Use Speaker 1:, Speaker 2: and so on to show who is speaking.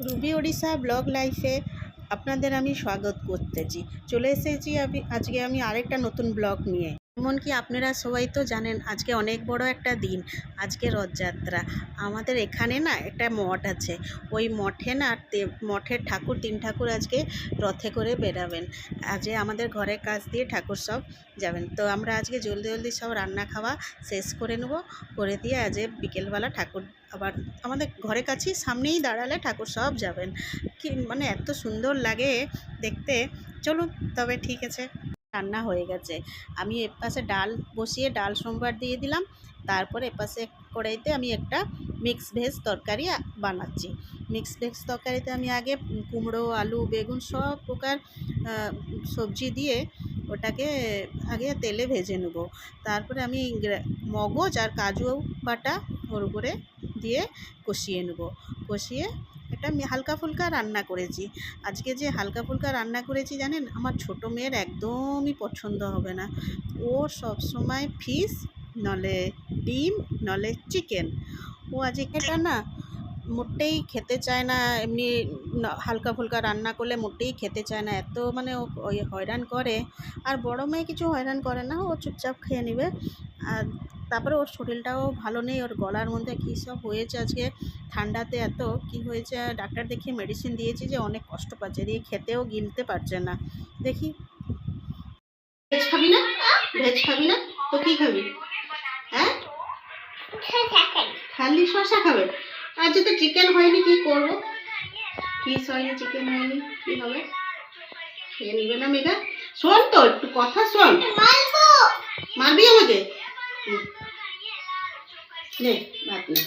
Speaker 1: Ruby Odisha blog লাইফে আপনাদের আমি স্বাগত করতেছি। চলে এসেছি আজকে আমি আরেকটা নতুন ব্লগ নিয়ে। এমনকি আপনারা সবাই তো জানেন আজকে অনেক বড় একটা দিন, আজকে রথযাত্রা। আমাদের এখানে না একটা মঠ আছে, ওই মঠে না মঠের ঠাকুর 3 ঠাকুর আজকে রথে করে বেরাবেন। আজকে আমাদের ঘরের কাছ দিয়ে ঠাকুর সব যাবেন, তো আমরা আজকে জলদি জলদি সব রান্না খাওয়া শেষ করে নেব, করে দিয়ে আজকে বিকেলবেলা ঠাকুর আবার আমাদের ঘরের কাছেই সামনেই দাঁড়ালে ঠাকুর সব যাবেন। কি মানে এত সুন্দর লাগে দেখতে। চলুন তবে ঠিক আছে। রান্না হয়ে গেছে, আমি এপাশে ডাল বসিয়ে ডাল সম্বার দিয়ে দিলাম। তারপর এপাশে কড়াইতে আমি একটা মিক্স ভেজ তরকারি বানাচ্ছি। মিক্স ভেজ তরকারিতে আমি আগে কুমড়ো, আলু, বেগুন সব প্রকার সবজি দিয়ে ওটাকে আগে তেলে ভেজে নেব। তারপরে আমি মগজ আর কাজু বাটা ওর উপরে দিয়ে কষিয়ে নেব। কষিয়ে এটা আমি হালকা ফুলকা রান্না করেছি। আজকে যে হালকা ফুলকা রান্না করেছি জানেন, আমার ছোটো মেয়ের একদমই পছন্দ হবে না। ও সবসময় ফিশ, নলে ডিম, নলে চিকেন। ও আজ এটা না মোটেই খেতে চায় না। এমনি হালকা ফুলকা রান্না করলে মোটেই খেতে চায় না, এত মানে ও ওই হয়রান করে। আর বড় মেয়ে কিছু হয়রান করে না, ও চুপচাপ খেয়ে নেবে। আর তারপরে ওর শরীরটাও ভালো নেই, ওর গলার মধ্যে কী সব হয়েছে আজকে ঠান্ডাতে। এত কি হয়েছে, ডাক্তার দেখিয়ে মেডিসিন দিয়েছি যে অনেক কষ্ট পাচ্ছে, দিয়ে খেতেও গিলতে পারছে না। দেখি, ভেজ খাবি না? ভেজ খাবি না তো কি খাবি? হ্যাঁ, খালি শসা খাবে? আজ তো চিকেন হয়নি, কি করবো? ফিস হয়নি, চিকেন হয়নি, কি হবে? খেয়ে নিবে না মেঘা? শোন তো একটু কথা শোন। মারবি আমাকে? নে ভাত নে।